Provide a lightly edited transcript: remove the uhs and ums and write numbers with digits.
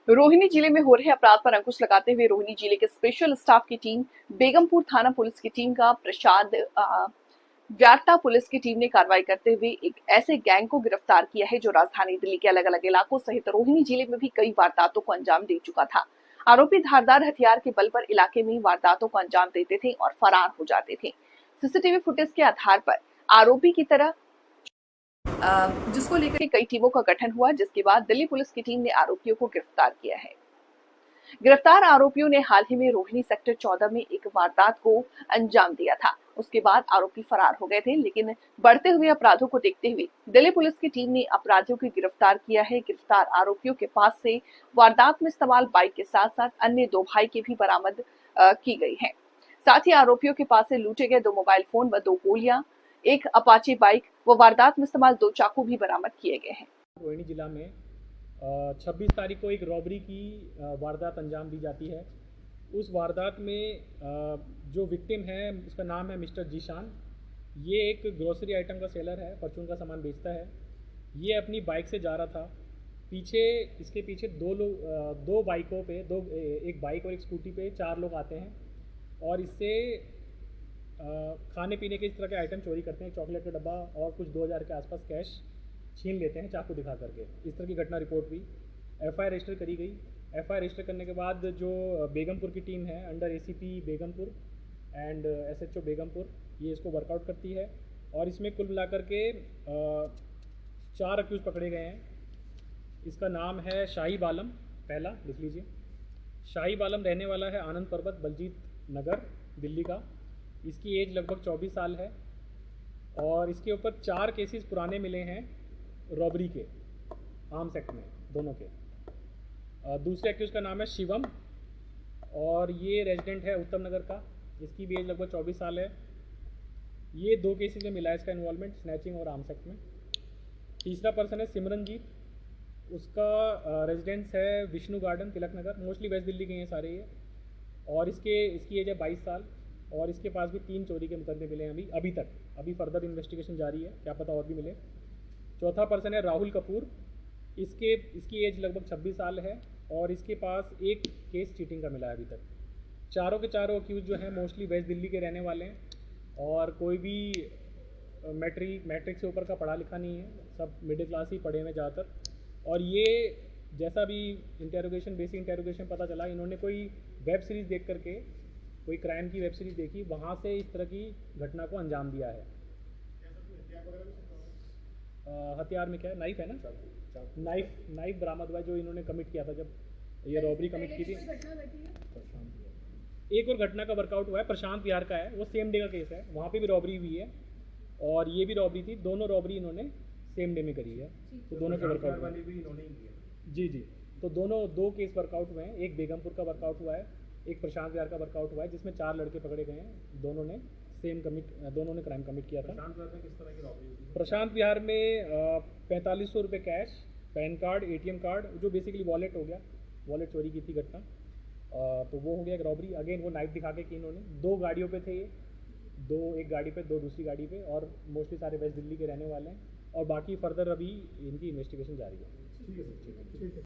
रोहिणी जिले में हो रहे अपराध पर अंकुश लगाते हुए रोहिणी जिले के स्पेशल स्टाफ की टीम, बेगमपुर थाना पुलिस की टीम का प्रसाद व्यारता पुलिस की टीम ने कार्रवाई करते हुए एक ऐसे गैंग को गिरफ्तार किया है जो राजधानी दिल्ली के अलग अलग इलाकों सहित रोहिणी जिले में भी कई वारदातों को अंजाम दे चुका था। आरोपी धारदार हथियार के बल पर इलाके में वारदातों को अंजाम देते थे और फरार हो जाते थे। सीसीटीवी फुटेज के आधार पर आरोपी की तरह जिसको लेकर कई टीमों का गठन हुआ, जिसके बाद दिल्ली पुलिस की टीम ने आरोपियों को गिरफ्तार किया है। गिरफ्तार आरोपियों ने हाल ही में रोहिणी सेक्टर 14 में एक वारदात को अंजाम दिया था। उसके बाद आरोपी फरार हो गए थे, लेकिन बढ़ते हुए अपराधों को देखते हुए दिल्ली पुलिस की टीम ने अपराधियों को गिरफ्तार किया है। गिरफ्तार आरोपियों के पास से वारदात में इस्तेमाल बाइक के साथ साथ अन्य 2 बाइक की भी बरामद की गई है। साथ ही आरोपियों के पास से लूटे गए 2 मोबाइल फोन व 2 गोलियां, एक अपाचे बाइक व वारदात में इस्तेमाल 2 चाकू भी बरामद किए गए हैं। रोहिणी जिला में 26 तारीख को एक रॉबरी की वारदात अंजाम दी जाती है। उस वारदात में जो विक्टिम है उसका नाम है मिस्टर जीशान। ये एक ग्रोसरी आइटम का सेलर है, परचून का सामान बेचता है। ये अपनी बाइक से जा रहा था। इसके पीछे दो बाइकों पे एक बाइक और एक स्कूटी पे 4 लोग आते हैं और इससे खाने पीने के इस तरह के आइटम चोरी करते हैं। चॉकलेट का डब्बा और कुछ 2000 के आसपास कैश छीन लेते हैं चाकू दिखा करके। इस तरह की घटना रिपोर्ट हुई, एफआईआर रजिस्टर करी गई। एफआईआर रजिस्टर करने के बाद जो बेगमपुर की टीम है under ACP Begampur and SHO Begampur, ये इसको वर्कआउट करती है और इसमें कुल मिलाकर के 4 अक्यूज़ पकड़े गए हैं। इसका नाम है शाही बालम, पहला लिख लीजिए। शाही बालम रहने वाला है आनंद पर्वत, बलजीत नगर, दिल्ली का। इसकी एज लगभग 24 साल है और इसके ऊपर 4 केसेस पुराने मिले हैं रॉबरी के, आर्म्स एक्ट में दोनों के। दूसरे एक्यूज का नाम है शिवम और ये रेजिडेंट है उत्तम नगर का। इसकी भी एज लगभग 24 साल है। ये 2 केसेस में मिला है इसका इन्वॉल्वमेंट, स्नैचिंग और आर्म्स एक्ट में। तीसरा पर्सन है सिमरनजीत, उसका रेजिडेंस है Vishnu garden, Tilak Nagar. Mostly waste Delhi के हैं सारे ये। और इसकी एज है 22 साल और इसके पास भी 3 चोरी के मुकदमे मिले हैं अभी तक। अभी फर्दर इन्वेस्टिगेशन जारी है, क्या पता और भी मिले। चौथा पर्सन है राहुल कपूर। इसकी एज लगभग 26 साल है और इसके पास एक केस चीटिंग का मिला है अभी तक। चारों के चारों अक्यूज जो हैं मोस्टली वेस्ट दिल्ली के रहने वाले हैं और कोई भी मैट्रिक से ऊपर का पढ़ा लिखा नहीं है, सब मिडिल क्लास ही पढ़े हुए ज़्यादातर। और ये जैसा भी बेसिक इंटेरोगेशन पता चला, इन्होंने कोई वेब सीरीज़ देख करके, कोई क्राइम की वेब सीरीज़ देखी, वहाँ से इस तरह की घटना को अंजाम दिया है। हथियार में क्या है, नाइफ है ना, नाइफ बरामद हुआ जो इन्होंने कमिट किया था जब ये रॉबरी कमिट की थी। एक और घटना का वर्कआउट हुआ है, प्रशांत विहार का है, वो सेम डे का केस है। वहाँ पे भी रॉबरी हुई है और ये भी रॉबरी थी। दोनों रॉबरी इन्होंने सेम डे में करी है, तो दोनों के वर्कआउट वाली भी इन्होंने ही की है। जी, तो दोनों 2 केस वर्कआउट हुए हैं। एक बेगमपुर का वर्कआउट हुआ है, एक प्रशांत विहार का वर्कआउट हुआ है, जिसमें 4 लड़के पकड़े गए हैं। दोनों ने क्राइम कमिट किया था। प्रशांत विहार में किस तरह की रॉबरी हुई थी? प्रशांत विहार में 4500 रुपये cash, pan card, ATM card, जो बेसिकली वॉलेट हो गया, वॉलेट चोरी की थी घटना। तो वो हो गया एक रॉबरी। अगेन वो नाइफ दिखा के कि इन्होंने 2 गाड़ियों पे थे ये, 2 एक गाड़ी पे, 2 दूसरी गाड़ी पे, और मोस्टली सारे वेस्ट दिल्ली के रहने वाले हैं और बाकी फर्दर अभी इनकी इन्वेस्टिगेशन जारी है। ठीक है।